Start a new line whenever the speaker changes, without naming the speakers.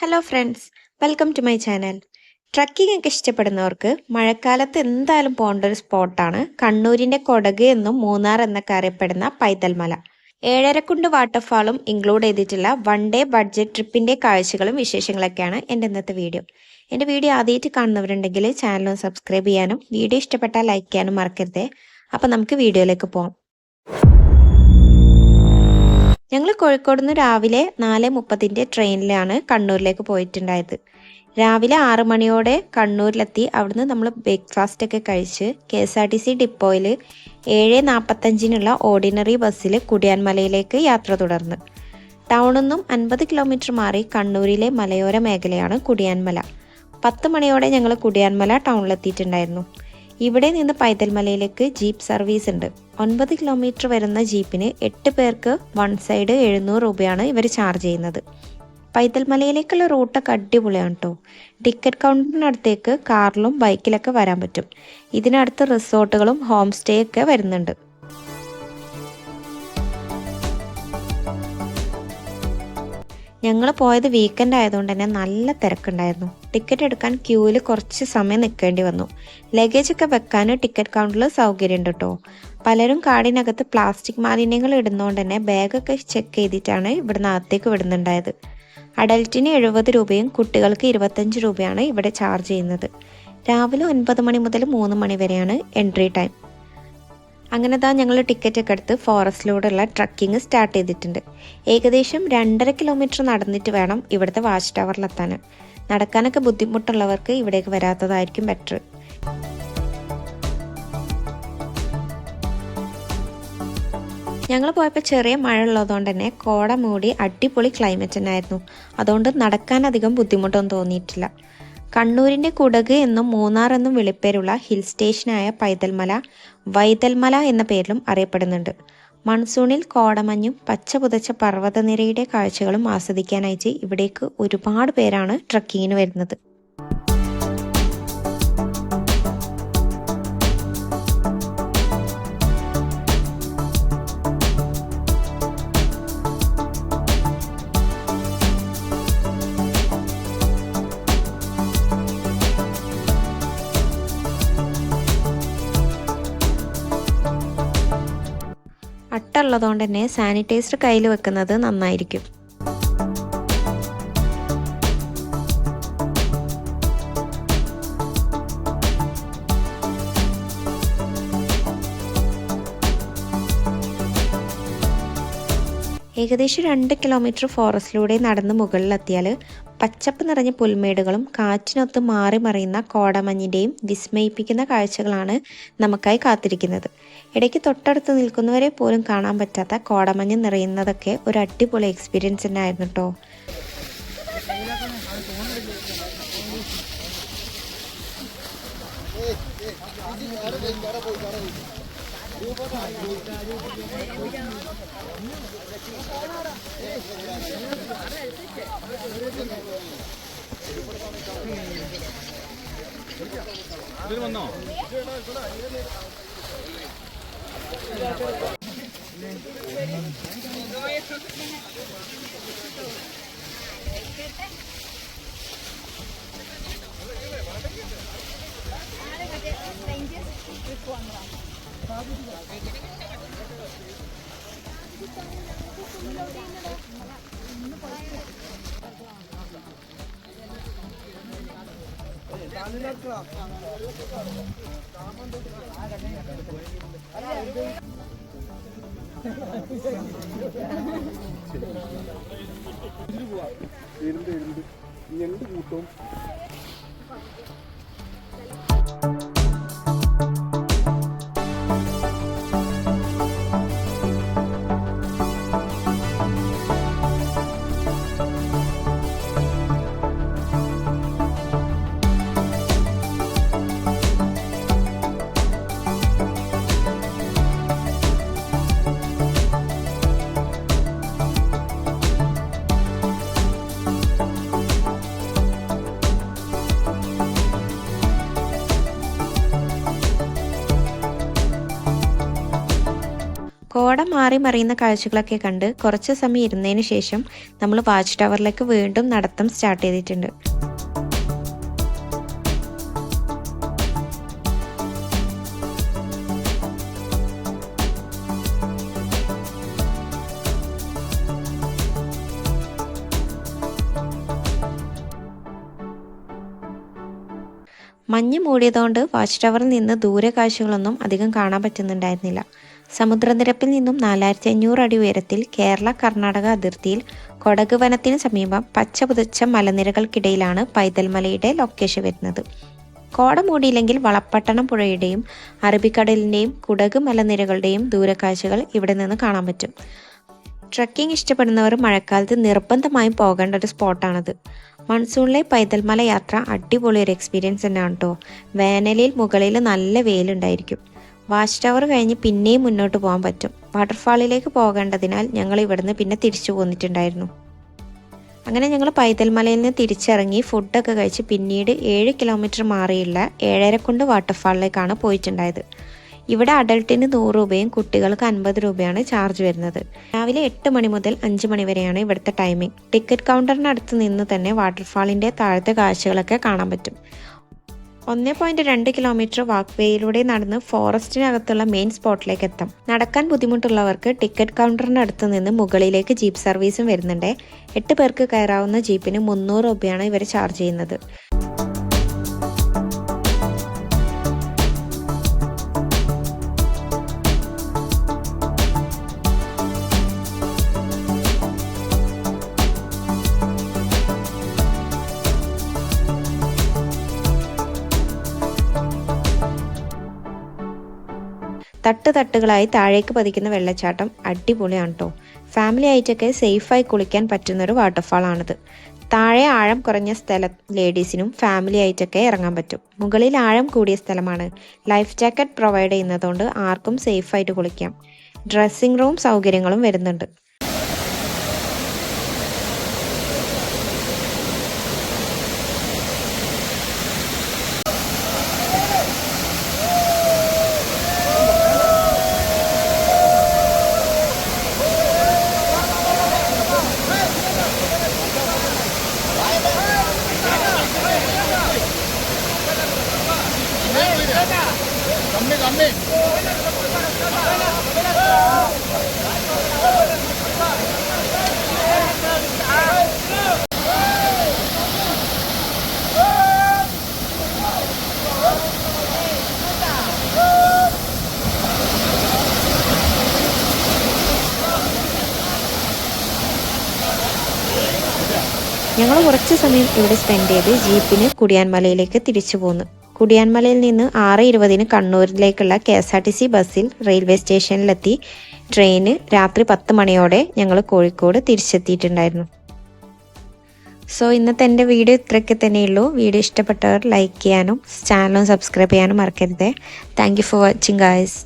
Hello friends, welcome to my channel. Trekking ഒക്കെ ഇഷ്ടപ്പെടുന്നവർക്ക് മഴക്കാലത്ത് എന്തായാലും പോകേണ്ട ഒരു സ്പോട്ടാണ് കണ്ണൂരിൻ്റെ കൊടക് എന്നും മൂന്നാർ എന്നൊക്കെ അറിയപ്പെടുന്ന പൈതൽ മല. ഏഴരക്കുണ്ട് വാട്ടർഫാളും ഇൻക്ലൂഡ് ചെയ്തിട്ടുള്ള വൺ ഡേ ബഡ്ജറ്റ് ട്രിപ്പിൻ്റെ കാഴ്ചകളും വിശേഷങ്ങളൊക്കെയാണ് എൻ്റെ ഇന്നത്തെ വീഡിയോ. എൻ്റെ വീഡിയോ ആദ്യമായിട്ട് കാണുന്നവരുണ്ടെങ്കിൽ ചാനൽ സബ്സ്ക്രൈബ് ചെയ്യാനും വീഡിയോ ഇഷ്ടപ്പെട്ടാൽ ലൈക്ക് ചെയ്യാനും മറക്കരുതേ. അപ്പോൾ നമുക്ക് വീഡിയോയിലേക്ക് പോകാം. ഞങ്ങൾ കോഴിക്കോട് നിന്ന് രാവിലെ 4:30 ട്രെയിനിലാണ് കണ്ണൂരിലേക്ക് പോയിട്ടുണ്ടായത്. രാവിലെ 6 മണിയോടെ കണ്ണൂരിലെത്തി. അവിടുന്ന് നമ്മൾ ബ്രേക്ക്ഫാസ്റ്റ് ഒക്കെ കഴിച്ച് KSRTC ഡിപ്പോയിൽ 7:45 ഓർഡിനറി ബസ്സിൽ കുടിയാൻമലയിലേക്ക് യാത്ര തുടർന്ന്. ടൗണിൽ നിന്നും 50 കിലോമീറ്റർ മാറി കണ്ണൂരിലെ മലയോര മേഖലയാണ് കുടിയാൻമല. 10 മണിയോടെ ഞങ്ങൾ കുടിയാൻമല ടൗണിലെത്തിയിട്ടുണ്ടായിരുന്നു. ഇവിടെ നിന്ന് പൈതൽമലയിലേക്ക് ജീപ്പ് സർവീസ് ഉണ്ട്. 9 കിലോമീറ്റർ വരുന്ന ജീപ്പിന് 8 പേർക്ക് വൺ സൈഡ് 700 രൂപയാണ് ഇവർ ചാർജ് ചെയ്യുന്നത്. പൈതൽമലയിലേക്കുള്ള റൂട്ടൊക്കെ അടിപൊളിയാണ് കേട്ടോ. ടിക്കറ്റ് കൗണ്ടറിനടുത്തേക്ക് കാറിലും ബൈക്കിലൊക്കെ വരാൻ പറ്റും. ഇതിനടുത്ത് റിസോർട്ടുകളും ഹോം സ്റ്റേ ഒക്കെ വരുന്നുണ്ട്. ഞങ്ങൾ പോയത് വീക്കെൻഡ് ആയതുകൊണ്ട് തന്നെ നല്ല തിരക്കുണ്ടായിരുന്നു. ടിക്കറ്റ് എടുക്കാൻ ക്യൂവിൽ കുറച്ച് സമയം നിൽക്കേണ്ടി വന്നു. ലഗേജ് ഒക്കെ വെക്കാൻ ടിക്കറ്റ് കൗണ്ടറിൽ സൗകര്യമുണ്ട് കേട്ടോ. പലരും കാടിനകത്ത് പ്ലാസ്റ്റിക് മാലിന്യങ്ങൾ ഇടുന്നതുകൊണ്ട് തന്നെ ബാഗൊക്കെ ചെക്ക് ചെയ്തിട്ടാണ് ഇവിടുന്ന് അകത്തേക്ക് വിടുന്നുണ്ടായത്. അഡൽറ്റിന് 70 രൂപയും കുട്ടികൾക്ക് 25 രൂപയാണ് ഇവിടെ ചാർജ് ചെയ്യുന്നത്. രാവിലെ 9 മണി മുതൽ 3 മണി വരെയാണ് എൻട്രി ടൈം. അങ്ങനെ ഞങ്ങൾ ടിക്കറ്റ് ഒക്കെ എടുത്ത് ഫോറസ്റ്റിലൂടെയുള്ള ട്രക്കിങ് സ്റ്റാർട്ട് ചെയ്തിട്ടുണ്ട്. ഏകദേശം 2.5 കിലോമീറ്റർ നടന്നിട്ട് വേണം ഇവിടുത്തെ വാച്ച് ടവറിലെത്താൻ. നടക്കാനൊക്കെ ബുദ്ധിമുട്ടുള്ളവർക്ക് ഇവിടേക്ക് വരാത്തതായിരിക്കും ബെറ്റർ. ഞങ്ങൾ പോയപ്പോൾ ചെറിയ മഴ ഉള്ളതുകൊണ്ട് തന്നെ കോട മൂടി അടിപൊളി ക്ലൈമറ്റ് തന്നെയായിരുന്നു. അതുകൊണ്ട് നടക്കാനധികം ബുദ്ധിമുട്ടൊന്നും തോന്നിയിട്ടില്ല. കണ്ണൂരിൻ്റെ കുടക് എന്നും മൂന്നാർ എന്നും വിളിപ്പേരുള്ള ഹിൽ സ്റ്റേഷനായ പൈതൽമല വൈതൽമല എന്ന പേരിലും അറിയപ്പെടുന്നുണ്ട്. മൺസൂണിൽ കോടമഞ്ഞും പച്ച പുതച്ച പർവ്വതനിരയുടെ കാഴ്ചകളും ആസ്വദിക്കാനായിട്ട് ഇവിടേക്ക് ഒരുപാട് പേരാണ് ട്രക്കിങ്ങിന് വരുന്നത്. അട്ടുള്ളതുകൊണ്ട് തന്നെ സാനിറ്റൈസർ കയ്യിൽ വെക്കുന്നത് നന്നായിരിക്കും. ഏകദേശം 2 കിലോമീറ്റർ ഫോറസ്റ്റിലൂടെ നടന്ന് മുകളിലെത്തിയാൽ പച്ചപ്പ് നിറഞ്ഞ പുൽമേടുകളും കാറ്റിനൊത്ത് മാറി മറിയുന്ന കോടമഞ്ഞിൻ്റെയും വിസ്മയിപ്പിക്കുന്ന കാഴ്ചകളാണ് നമുക്കായി കാത്തിരിക്കുന്നത്. ഇടയ്ക്ക് തൊട്ടടുത്ത് നിൽക്കുന്നവരെ പോലും കാണാൻ പറ്റാത്ത കോടമഞ്ഞ് നിറയുന്നതൊക്കെ ഒരു അടിപൊളി എക്സ്പീരിയൻസ് തന്നെ ആയിരുന്നു കേട്ടോ.
വന്നോ ഞണ്ട് കൂട്ടും.
കോട മാറി മറിയുന്ന കാഴ്ചകളൊക്കെ കണ്ട് കുറച്ച് സമയം ഇരുന്നതിന് ശേഷം നമ്മൾ വാച്ച് ടവറിലേക്ക് വീണ്ടും നടത്തം സ്റ്റാർട്ട് ചെയ്തിട്ടുണ്ട്. മഞ്ഞ് മൂടിയതുകൊണ്ട് വാച്ച് ടവറിൽ നിന്ന് ദൂരെ കാഴ്ചകളൊന്നും അധികം കാണാൻ പറ്റുന്നുണ്ടായിരുന്നില്ല. സമുദ്രനിരപ്പിൽ നിന്നും 4500 അടി ഉയരത്തിൽ കേരള കർണാടക അതിർത്തിയിൽ കൊടക് വനത്തിന് സമീപം പച്ച പുതച്ച മലനിരകൾക്കിടയിലാണ് പൈതൽമലയുടെ ലൊക്കേഷൻ വരുന്നത്. കോട മൂടിയില്ലെങ്കിൽ വളപ്പട്ടണം പുഴയുടെയും അറബിക്കടലിൻ്റെയും കുടക് മലനിരകളുടെയും ദൂരക്കാഴ്ചകൾ ഇവിടെ നിന്ന് കാണാൻ പറ്റും. ട്രക്കിംഗ് ഇഷ്ടപ്പെടുന്നവർ മഴക്കാലത്ത് നിർബന്ധമായും പോകേണ്ട ഒരു സ്പോട്ടാണത്. മൺസൂണിലെ പൈതൽമല യാത്ര അടിപൊളി ഒരു എക്സ്പീരിയൻസ് തന്നെയാണ് കേട്ടോ. വേനലിൽ മുകളിൽ നല്ല വെയിലുണ്ടായിരിക്കും. വാച്ച് ടവർ കഴിഞ്ഞ് പിന്നെയും മുന്നോട്ട് പോകാൻ പറ്റും. വാട്ടർഫാളിലേക്ക് പോകേണ്ടതിനാൽ ഞങ്ങൾ ഇവിടുന്ന് പിന്നെ തിരിച്ചു പോന്നിട്ടുണ്ടായിരുന്നു. അങ്ങനെ ഞങ്ങൾ പൈതൽമലയിൽ നിന്ന് തിരിച്ചിറങ്ങി ഫുഡൊക്കെ കഴിച്ച് പിന്നീട് 7 കിലോമീറ്റർ മാറിയുള്ള ഏഴരക്കുണ്ട് വാട്ടർഫാളിലേക്കാണ് പോയിട്ടുണ്ടായത്. ഇവിടെ അഡൾട്ടിന് 100 രൂപയും കുട്ടികൾക്ക് 50 രൂപയാണ് ചാർജ് വരുന്നത്. രാവിലെ 8 മണി മുതൽ 5 മണി വരെയാണ് ഇവിടുത്തെ ടൈമിംഗ്. ടിക്കറ്റ് കൗണ്ടറിനടുത്ത് നിന്ന് തന്നെ വാട്ടർഫാളിൻ്റെ താഴത്തെ കാഴ്ചകളൊക്കെ കാണാൻ പറ്റും. 1.2 കിലോമീറ്റർ വാക്ക് വേയിലൂടെ നടന്ന് ഫോറസ്റ്റിനകത്തുള്ള മെയിൻ സ്പോട്ടിലേക്ക് എത്താം. നടക്കാൻ ബുദ്ധിമുട്ടുള്ളവർക്ക് ടിക്കറ്റ് കൗണ്ടറിൻ്റെ അടുത്ത് നിന്ന് മുകളിലേക്ക് ജീപ്പ് സർവീസും വരുന്നുണ്ട്. 8 പേർക്ക് കയറാവുന്ന ജീപ്പിന് 300 രൂപയാണ് ഇവർ ചാർജ് ചെയ്യുന്നത്. തട്ടുകളായി താഴേക്ക് പതിക്കുന്ന വെള്ളച്ചാട്ടം അടിപൊളിയാണ് കേട്ടോ. ഫാമിലി ആയിട്ടൊക്കെ സേഫായി കുളിക്കാൻ പറ്റുന്നൊരു വാട്ടർഫാളാണിത്. താഴെ ആഴം കുറഞ്ഞ സ്ഥലം ലേഡീസിനും ഫാമിലി ആയിട്ടൊക്കെ ഇറങ്ങാൻ പറ്റും. മുകളിൽ ആഴം കൂടിയ സ്ഥലമാണ്. ലൈഫ് ജാക്കറ്റ് പ്രൊവൈഡ് ചെയ്യുന്നതുകൊണ്ട് ആർക്കും സേഫായിട്ട് കുളിക്കാം. ഡ്രസ്സിംഗ് റൂം സൗകര്യങ്ങളും വരുന്നുണ്ട്. ഞങ്ങൾ കുറച്ച് സമയം ഇവിടെ സ്പെൻഡ് ചെയ്ത് ജീപ്പിന് കുടിയാൻമലയിലേക്ക് തിരിച്ചു പോന്നു. കുടിയാൻമലയിൽ നിന്ന് 6:20 കണ്ണൂരിലേക്കുള്ള KSRTC ബസ്സിൽ റെയിൽവേ സ്റ്റേഷനിലെത്തി. ട്രെയിന് രാത്രി 10 മണിയോടെ ഞങ്ങൾ കോഴിക്കോട് തിരിച്ചെത്തിയിട്ടുണ്ടായിരുന്നു. സോ ഇന്നത്തെ എൻ്റെ വീഡിയോ ഇത്രയൊക്കെ തന്നെയുള്ളൂ. വീഡിയോ ഇഷ്ടപ്പെട്ടവർ ലൈക്ക് ചെയ്യാനും ചാനലും സബ്സ്ക്രൈബ് ചെയ്യാനും മറക്കരുത്. Thank you for watching guys.